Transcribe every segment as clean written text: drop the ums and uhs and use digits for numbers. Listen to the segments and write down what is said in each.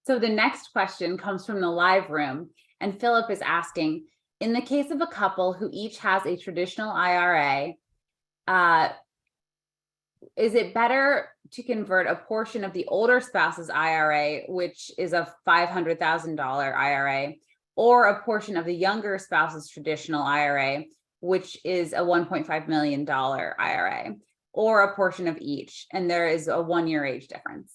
So the next question comes from the live room, and Philip is asking, in the case of a couple who each has a traditional IRA, is it better to convert a portion of the older spouse's IRA, which is a $500,000 IRA, or a portion of the younger spouse's traditional IRA, which is a $1.5 million IRA, or a portion of each? And there is a 1-year age difference.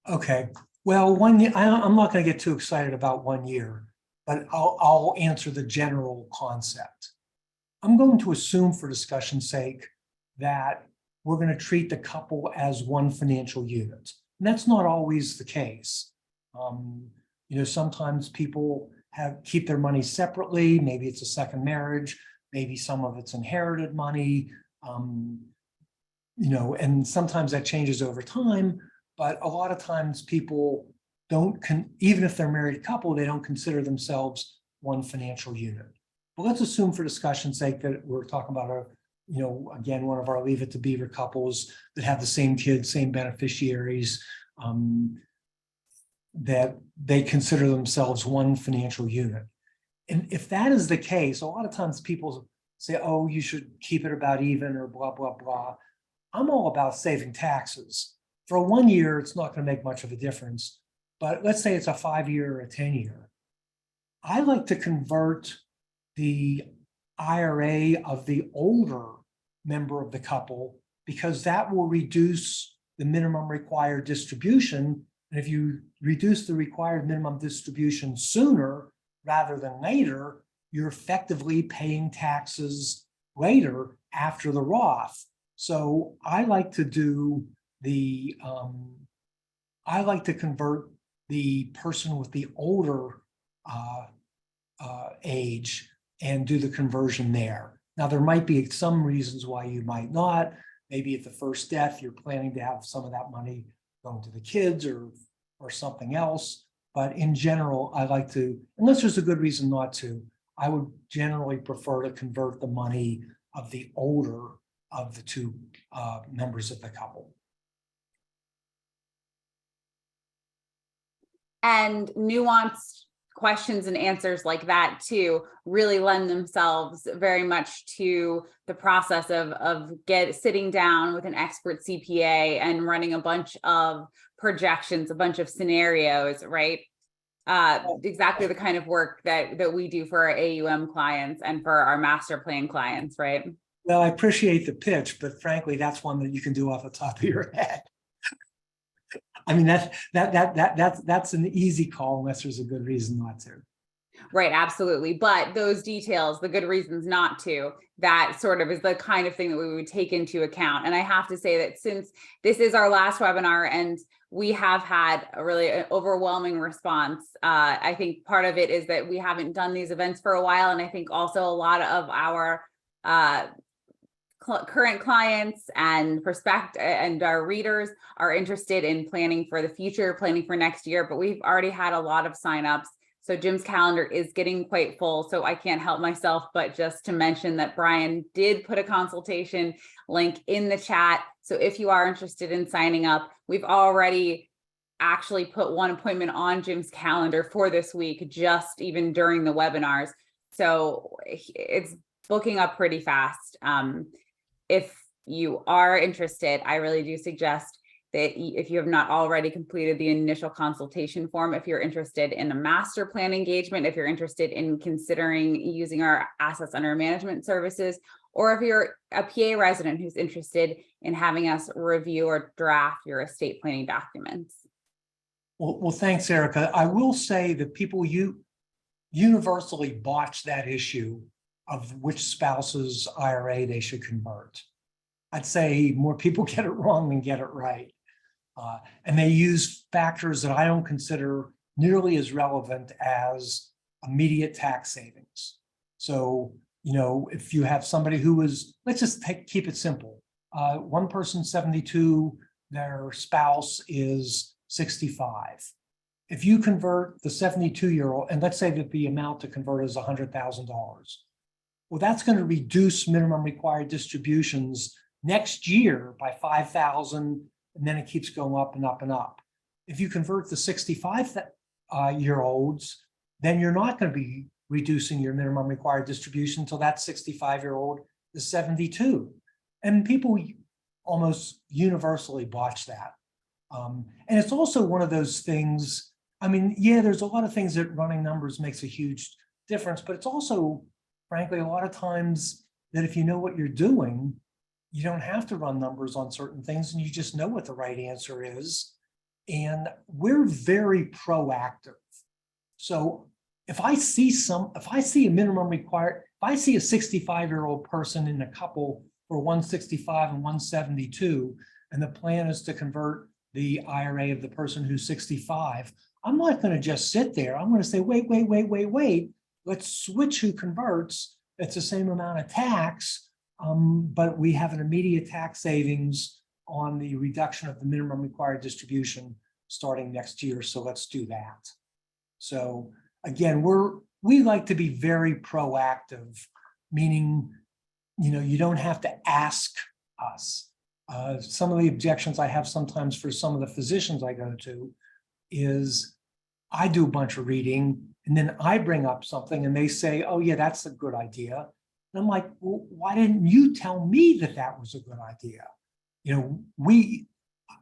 Okay, well, 1 year, I'm not going to get too excited about 1 year, but I'll answer the general concept. I'm going to assume, for discussion's sake, that we're going to treat the couple as one financial unit. And that's not always the case. Sometimes people keep their money separately. Maybe it's a second marriage. Maybe some of it's inherited money. And sometimes that changes over time. But a lot of times people don't, even if they're a married couple, they don't consider themselves one financial unit. But let's assume, for discussion's sake, that we're talking about again, one of our Leave It to Beaver couples that have the same kids, same beneficiaries, that they consider themselves one financial unit. And if that is the case, a lot of times people say, oh, you should keep it about even or blah, blah, blah. I'm all about saving taxes. For a 1 year, it's not going to make much of a difference. But let's say it's a 5-year or a 10-year. I like to convert the IRA of the older member of the couple, because that will reduce the minimum required distribution. And if you reduce the required minimum distribution sooner rather than later, you're effectively paying taxes later after the Roth. So I like to do I like to convert the person with the older age and do the conversion there. Now, there might be some reasons why you might not. Maybe at the first death, you're planning to have some of that money going to the kids or something else. But in general, I like to, unless there's a good reason not to, I would generally prefer to convert the money of the older of the two members of the couple. And nuanced questions and answers like that too really lend themselves very much to the process of sitting down with an expert CPA and running a bunch of projections, a bunch of scenarios, right? Exactly the kind of work that we do for our AUM clients and for our master plan clients, right? Well, I appreciate the pitch, but frankly, that's one that you can do off the top of your head. I mean, that's an easy call unless there's a good reason not to. Right, absolutely. But those details, the good reasons not to, that sort of is the kind of thing that we would take into account. And I have to say that since this is our last webinar and we have had a really overwhelming response, I think part of it is that we haven't done these events for a while. And I think also a lot of our current clients and our readers are interested in planning for the future, planning for next year, but we've already had a lot of signups. So Jim's calendar is getting quite full. So I can't help myself but just to mention that Brian did put a consultation link in the chat. So if you are interested in signing up, we've already actually put one appointment on Jim's calendar for this week, just even during the webinars. So it's booking up pretty fast. If you are interested, I really do suggest that if you have not already completed the initial consultation form, if you're interested in a master plan engagement, if you're interested in considering using our assets under management services, or if you're a PA resident who's interested in having us review or draft your estate planning documents. Well, thanks, Erica. I will say that people universally botch that issue of which spouse's IRA they should convert. I'd say more people get it wrong than get it right. And they use factors that I don't consider nearly as relevant as immediate tax savings. So, if you have somebody who is, let's just keep it simple. One person 72, their spouse is 65. If you convert the 72-year-old, and let's say that the amount to convert is $100,000, well, that's going to reduce minimum required distributions next year by $5,000, and then it keeps going up and up and up. If you convert the 65 year olds, then you're not going to be reducing your minimum required distribution until that 65-year-old is 72. And people almost universally botch that. And it's also one of those things, I mean, yeah, there's a lot of things that running numbers makes a huge difference, but it's also, frankly, a lot of times that if you know what you're doing, you don't have to run numbers on certain things and you just know what the right answer is. And we're very proactive. So if I see a minimum required, if I see a 65-year-old person in a couple for 165 and 172, and the plan is to convert the IRA of the person who's 65, I'm not going to just sit there. I'm going to say, wait. Let's switch who converts. It's the same amount of tax, but we have an immediate tax savings on the reduction of the minimum required distribution starting next year. So let's do that. So again, we like to be very proactive, meaning, you don't have to ask us. Some of the objections I have sometimes for some of the physicians I go to is I do a bunch of reading and then I bring up something and they say, oh yeah, that's a good idea. And I'm like, well, why didn't you tell me that that was a good idea?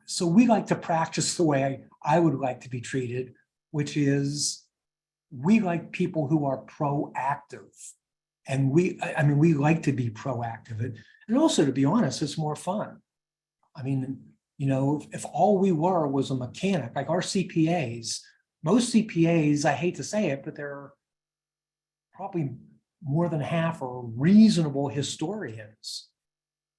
So we like to practice the way I would like to be treated, which is we like people who are proactive. And we like to be proactive. And also, to be honest, it's more fun. I mean, if all we were was a mechanic, like our CPAs, most CPAs, I hate to say it, but they're probably more than half are reasonable historians.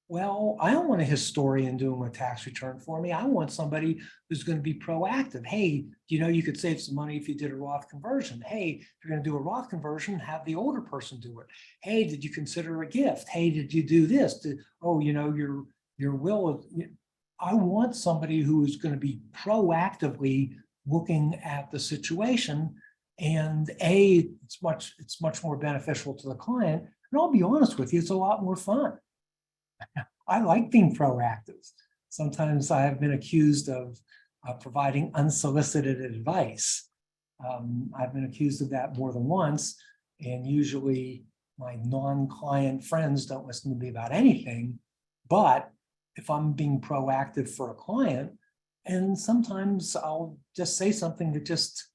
Well, I don't want a historian doing a tax return for me. I want somebody who's going to be proactive. Hey, you could save some money if you did a Roth conversion. Hey, if you're going to do a Roth conversion, have the older person do it. Hey, did you consider a gift? Hey, did you do this? Your will. I want somebody who is going to be proactively looking at the situation. And it's much more beneficial to the client. And I'll be honest with you, it's a lot more fun. I like being proactive. Sometimes I have been accused of providing unsolicited advice. I've been accused of that more than once, and usually my non-client friends don't listen to me about anything. But if I'm being proactive for a client, and sometimes I'll just say something that just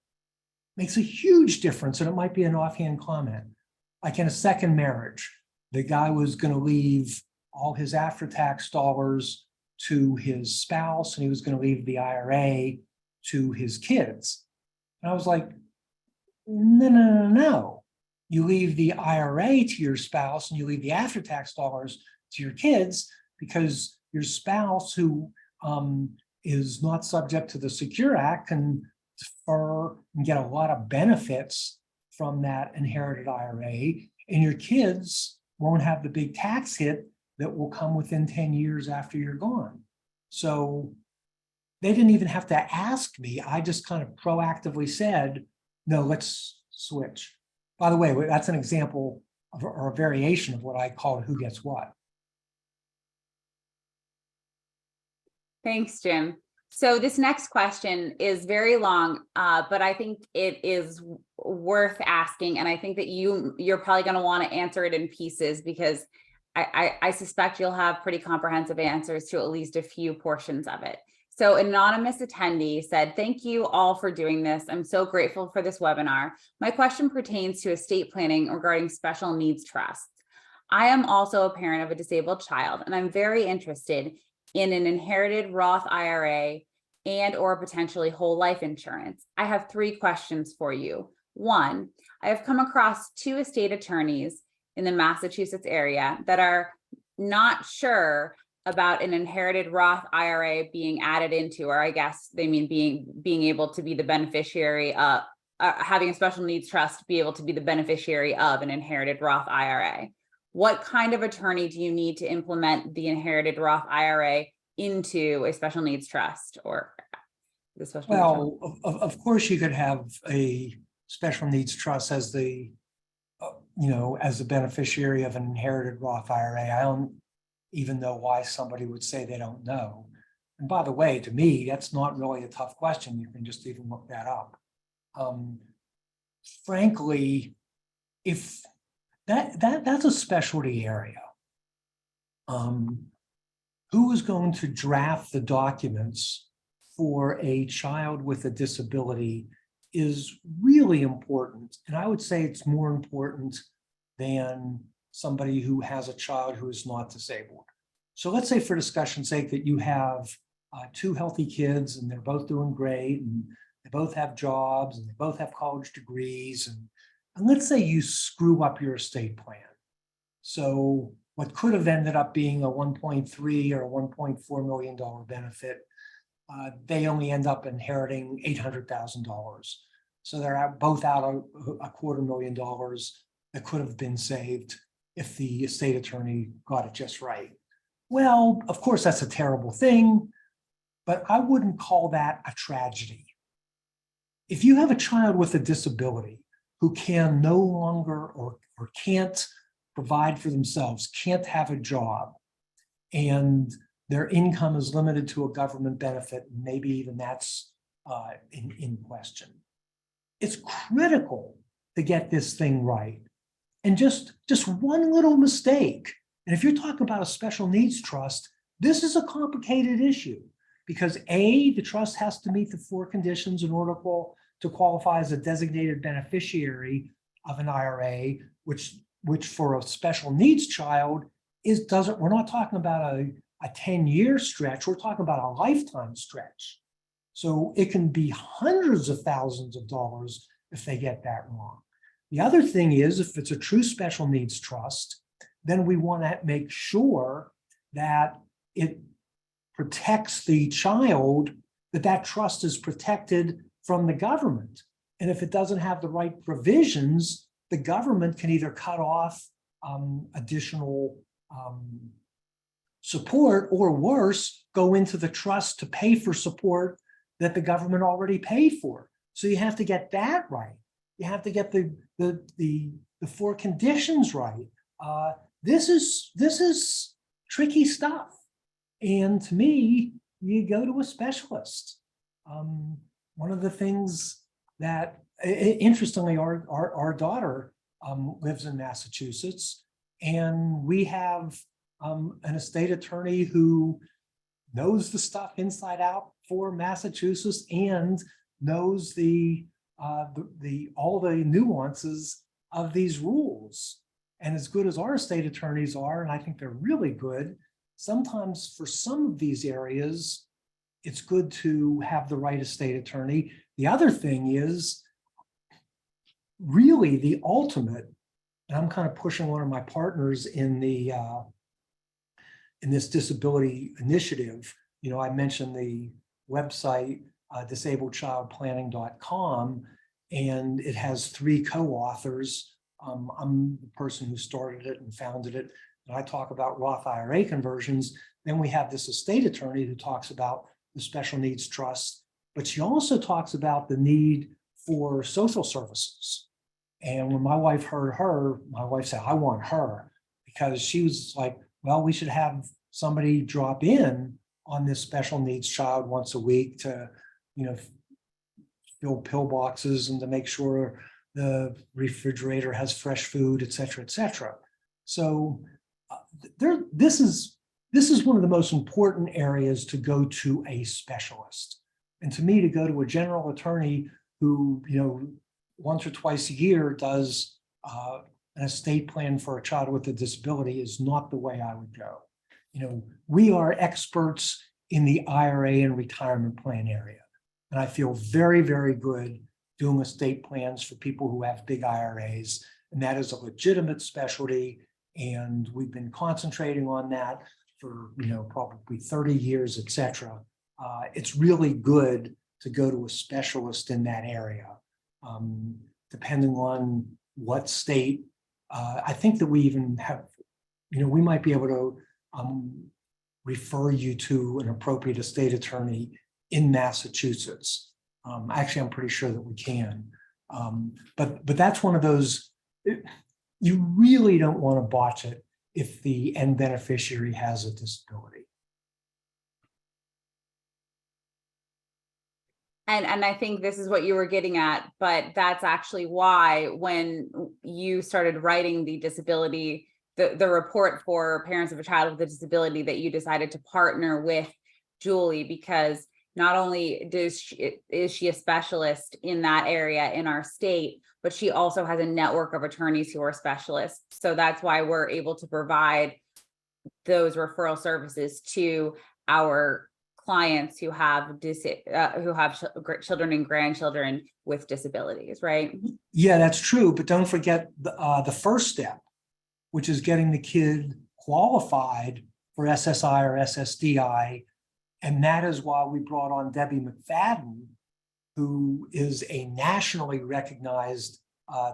makes a huge difference, and it might be an offhand comment. Like in a second marriage, the guy was going to leave all his after-tax dollars to his spouse, and he was going to leave the IRA to his kids. And I was like, no. You leave the IRA to your spouse and you leave the after-tax dollars to your kids, because your spouse, who is not subject to the Secure Act, can defer and get a lot of benefits from that inherited IRA, and your kids won't have the big tax hit that will come within 10 years after you're gone. So they didn't even have to ask me. I just kind of proactively said, no, let's switch. By the way, that's an example of, or a variation of what I call who gets what. Thanks, Jim. So this next question is very long, but I think it is worth asking. And I think that you're probably going to want to answer it in pieces, because I suspect you'll have pretty comprehensive answers to at least a few portions of it. So an anonymous attendee said, thank you all for doing this. I'm so grateful for this webinar. My question pertains to estate planning regarding special needs trusts. I am also a parent of a disabled child, and I'm very interested in an inherited Roth IRA and or potentially whole life insurance. I have 3 questions for you. 1, I have come across 2 estate attorneys in the Massachusetts area that are not sure about an inherited Roth IRA being added into, or I guess they mean being able to be the beneficiary of, having a special needs trust be able to be the beneficiary of an inherited Roth IRA. What kind of attorney do you need to implement the inherited Roth IRA into a special needs trust or the special needs trust? Of course you could have a special needs trust as the as the beneficiary of an inherited Roth IRA. I don't even know why somebody would say they don't know. And by the way, to me, that's not really a tough question. You can just even look that up. Frankly, if that's a specialty area. Who is going to draft the documents for a child with a disability is really important. And I would say it's more important than somebody who has a child who is not disabled. So let's say, for discussion's sake, that you have two healthy kids and they're both doing great and they both have jobs and they both have college degrees. And let's say you screw up your estate plan. So what could have ended up being a 1.3 or a $1.4 million benefit, they only end up inheriting $800,000. So they're both out a $250,000 that could have been saved if the estate attorney got it just right. Well, of course, that's a terrible thing, but I wouldn't call that a tragedy. If you have a child with a disability who can no longer or can't provide for themselves, can't have a job, and their income is limited to a government benefit, maybe even that's in question. It's critical to get this thing right. And just one little mistake, and if you're talking about a special needs trust, this is a complicated issue because A, the trust has to meet the 4 conditions in order to qualify as a designated beneficiary of an IRA, which for a special needs child we're not talking about a 10-year stretch, we're talking about a lifetime stretch. So it can be hundreds of thousands of dollars if they get that wrong. The other thing is, if it's a true special needs trust, then we want to make sure that it protects the child, that trust is protected from the government. And if it doesn't have the right provisions, the government can either cut off additional support, or worse, go into the trust to pay for support that the government already paid for. So you have to get that right. You have to get the 4 conditions right. This is tricky stuff. And to me, you go to a specialist. One of the things that, interestingly, our daughter lives in Massachusetts, and we have an estate attorney who knows the stuff inside out for Massachusetts and knows all the nuances of these rules. And as good as our estate attorneys are, and I think they're really good, sometimes for some of these areas, it's good to have the right estate attorney. The other thing is really the ultimate, and I'm kind of pushing one of my partners in this disability initiative. You know, I mentioned the website, disabledchildplanning.com, and it has 3 co-authors. I'm the person who started it and founded it, and I talk about Roth IRA conversions. Then we have this estate attorney who talks about the special needs trust, but she also talks about the need for social services. And when my wife heard her, my wife said, I want her, because she was like, well, we should have somebody drop in on this special needs child once a week to, fill pill boxes and to make sure the refrigerator has fresh food, et cetera, et cetera. So this is one of the most important areas to go to a specialist. And to me, to go to a general attorney who, once or twice a year does an estate plan for a child with a disability is not the way I would go. We are experts in the IRA and retirement plan area. And I feel very, very good doing estate plans for people who have big IRAs. And that is a legitimate specialty. And we've been concentrating on that for, probably 30 years, et cetera. It's really good to go to a specialist in that area. Depending on what state, I think that we even have, we might be able to refer you to an appropriate estate attorney in Massachusetts. Actually, I'm pretty sure that we can. But that's one of those, you really don't want to botch it if the end beneficiary has a disability. And I think this is what you were getting at, but that's actually why when you started writing the disability, the report for parents of a child with a disability, that you decided to partner with Julie, because not only is she a specialist in that area in our state, but she also has a network of attorneys who are specialists. So that's why we're able to provide those referral services to our clients who have children and grandchildren with disabilities, right? Yeah, that's true. But don't forget the first step, which is getting the kid qualified for SSI or SSDI. And that is why we brought on Debbie McFadden, who is a nationally recognized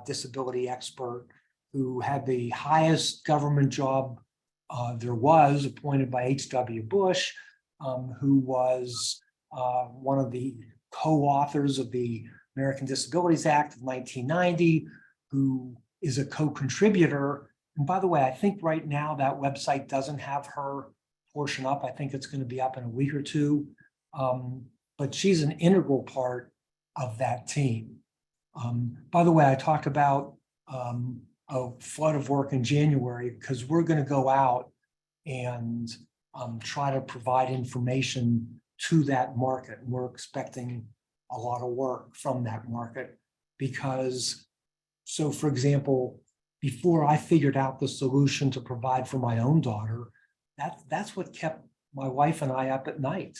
disability expert who had the highest government job there was, appointed by H.W. Bush, who was one of the co-authors of the American Disabilities Act of 1990, who is a co-contributor. And by the way, I think right now that website doesn't have her portion up. I think it's going to be up in a week or two. But she's an integral part of that team. By the way, I talked about a flood of work in January because we're going to go out and try to provide information to that market. We're expecting a lot of work from that market because, so for example, before I figured out the solution to provide for my own daughter, that's what kept my wife and I up at night.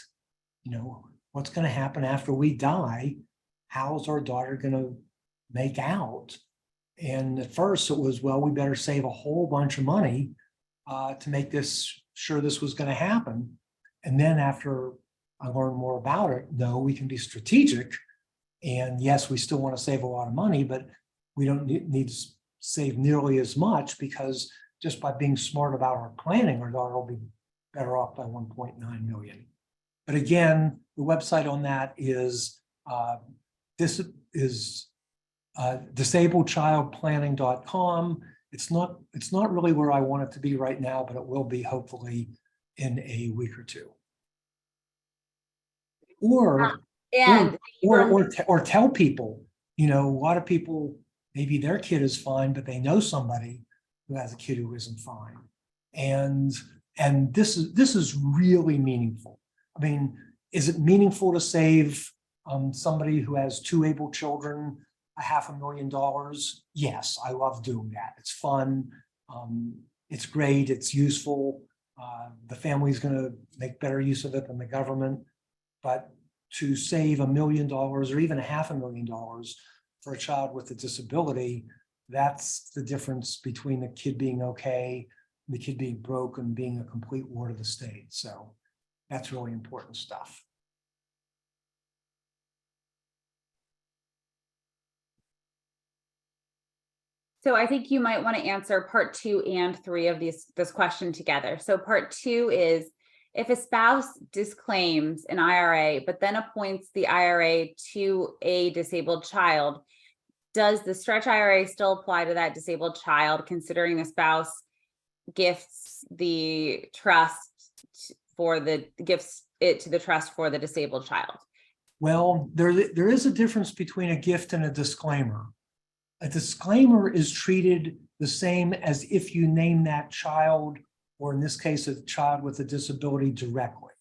You know, what's going to happen after we die? How's our daughter going to make out? And at first it was, well, we better save a whole bunch of money to make sure this was going to happen. And then after I learned more about it, no, we can be strategic. And yes, we still want to save a lot of money, but we don't need to save nearly as much, because just by being smart about our planning, our daughter will be better off by 1.9 million. But again, the website on that is disabledchildplanning.com. It's not really where I want it to be right now, but it will be hopefully in a week or two. Or tell people, you know, a lot of people, maybe their kid is fine, but they know somebody who has a kid who isn't fine. And this is really meaningful. I mean, is it meaningful to save somebody who has two able children $500,000? Yes, I love doing that. It's fun. It's great. It's useful. The family's going to make better use of it than the government. But to save $1 million or even $500,000 for a child with a disability, that's the difference between the kid being okay, the kid being broke, and being a complete ward of the state. So that's really important stuff. So I think you might want to answer part 2 and 3 of this question together. So part 2 is, if a spouse disclaims an IRA, but then appoints the IRA to a disabled child, does the stretch IRA still apply to that disabled child, considering the spouse gifts the trust for the trust for the disabled child? Well, there is a difference between a gift and a disclaimer. A disclaimer is treated the same as if you name that child, or in this case, a child with a disability, directly.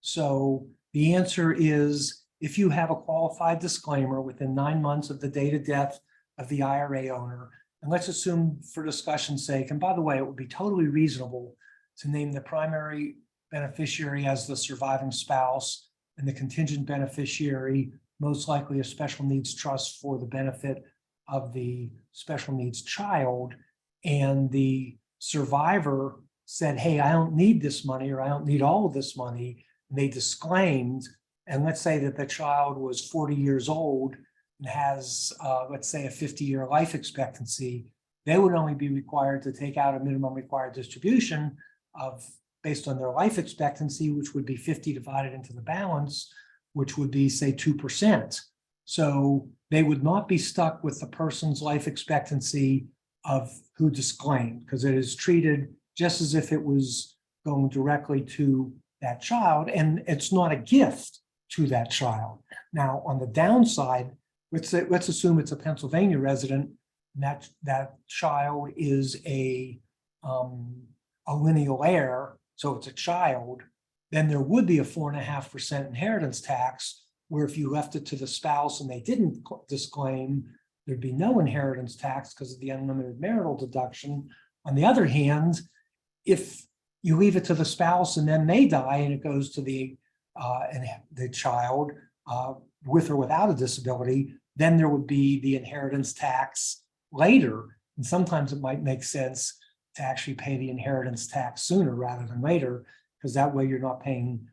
So the answer is, if you have a qualified disclaimer within 9 months of the date of death of the IRA owner, and let's assume for discussion's sake, and by the way, it would be totally reasonable to name the primary beneficiary as the surviving spouse and the contingent beneficiary, most likely a special needs trust for the benefit of the special needs child, and the survivor said, hey, I don't need this money, or I don't need all of this money, and they disclaimed. And let's say that the child was 40 years old and has, let's say, a 50-year life expectancy, they would only be required to take out a minimum required distribution based on their life expectancy, which would be 50 divided into the balance, which would be, say, 2%. So they would not be stuck with the person's life expectancy of who disclaimed, because it is treated just as if it was going directly to that child. And it's not a gift. to that child. Now, on the downside, let's assume it's a Pennsylvania resident, and that child is a lineal heir, so it's a child, then there would be a 4.5% inheritance tax, where if you left it to the spouse and they didn't disclaim, there'd be no inheritance tax because of the unlimited marital deduction. On the other hand, if you leave it to the spouse and then they die and it goes to the child with or without a disability, then there would be the inheritance tax later. And sometimes it might make sense to actually pay the inheritance tax sooner rather than later, because that way you're not paying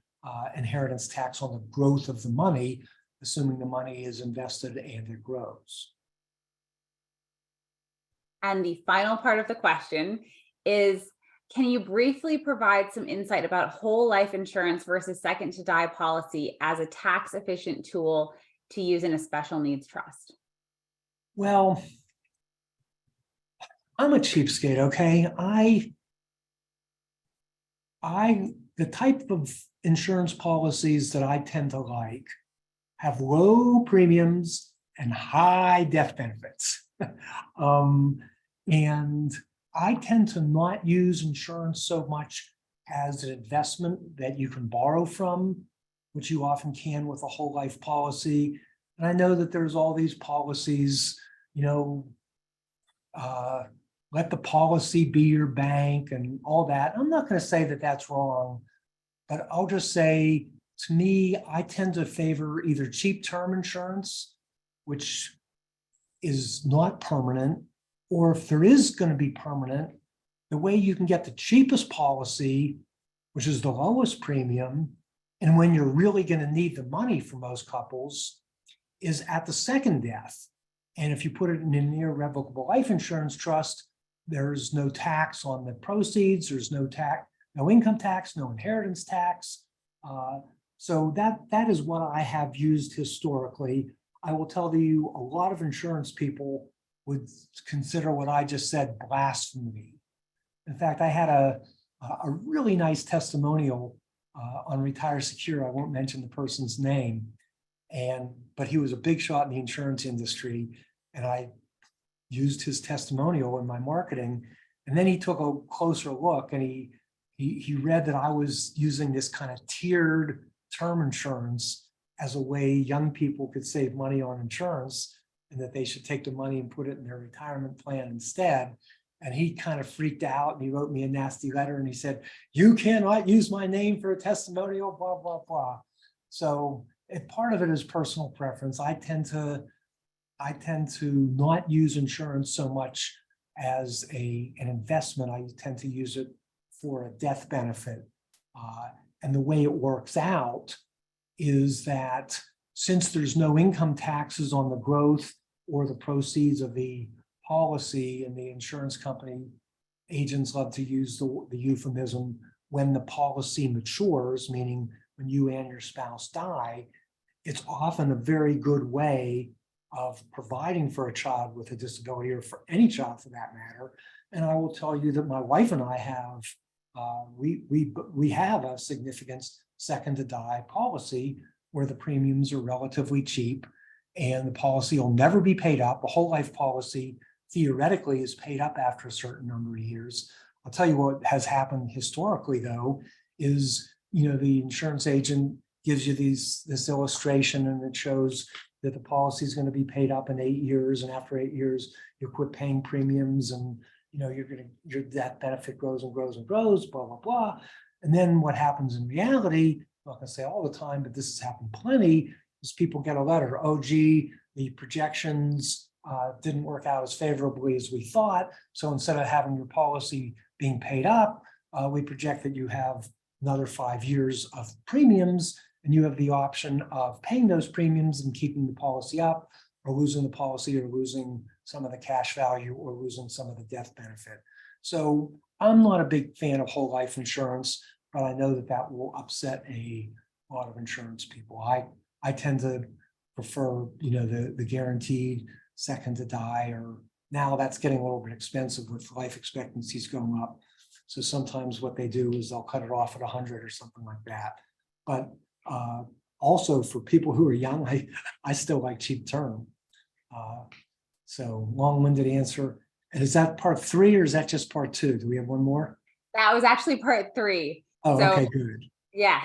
inheritance tax on the growth of the money, assuming the money is invested and it grows. And the final part of the question is, can you briefly provide some insight about whole life insurance versus second to die policy as a tax efficient tool to use in a special needs trust? Well, I'm a cheapskate, okay? The type of insurance policies that I tend to like have low premiums and high death benefits. And I tend to not use insurance so much as an investment that you can borrow from, which you often can with a whole life policy. And I know that there's all these policies, let the policy be your bank and all that. I'm not going to say that that's wrong, but I'll just say, to me, I tend to favor either cheap term insurance, which is not permanent, or if there is going to be permanent, the way you can get the cheapest policy, which is the lowest premium, and when you're really going to need the money for most couples, is at the second death. And if you put it in an irrevocable life insurance trust, there's no tax on the proceeds, there's no income tax, no inheritance tax. So that is what I have used historically. I will tell you, a lot of insurance people would consider what I just said blasphemy. In fact, I had a really nice testimonial on Retire Secure. I won't mention the person's name, but he was a big shot in the insurance industry, and I used his testimonial in my marketing. And then he took a closer look, and he read that I was using this kind of tiered term insurance as a way young people could save money on insurance, and that they should take the money and put it in their retirement plan instead. And he kind of freaked out, and he wrote me a nasty letter, and he said, "You cannot use my name for a testimonial, blah, blah, blah." So part of it is personal preference. I tend to not use insurance so much as an investment. I tend to use it for a death benefit. And the way it works out is that since there's no income taxes on the growth or the proceeds of the policy, and the insurance company agents love to use the euphemism, when the policy matures, meaning when you and your spouse die, it's often a very good way of providing for a child with a disability, or for any child for that matter. And I will tell you that my wife and I have, we have a significant second to die policy where the premiums are relatively cheap and the policy will never be paid up. A whole life policy theoretically is paid up after a certain number of years. I'll tell you what has happened historically, though, is, the insurance agent gives you this illustration, and it shows that the policy is going to be paid up in 8 years, and after 8 years, you quit paying premiums, and your death benefit grows and grows and grows, blah, blah, blah. And then what happens in reality, I'm not going to say all the time, but this has happened plenty, is people get a letter, "Oh, gee, the projections didn't work out as favorably as we thought. So instead of having your policy being paid up, we project that you have another 5 years of premiums, and you have the option of paying those premiums and keeping the policy up, or losing the policy, or losing some of the cash value, or losing some of the death benefit." So I'm not a big fan of whole life insurance, but I know that will upset a lot of insurance people. I tend to prefer, the guaranteed second to die, or now that's getting a little bit expensive with life expectancies going up. So sometimes what they do is they'll cut it off at 100 or something like that. But also for people who are young, I still like cheap term. So long-winded answer. And is that part 3 or is that just part 2? Do we have one more? That was actually part 3. Oh, So okay, good. yeah,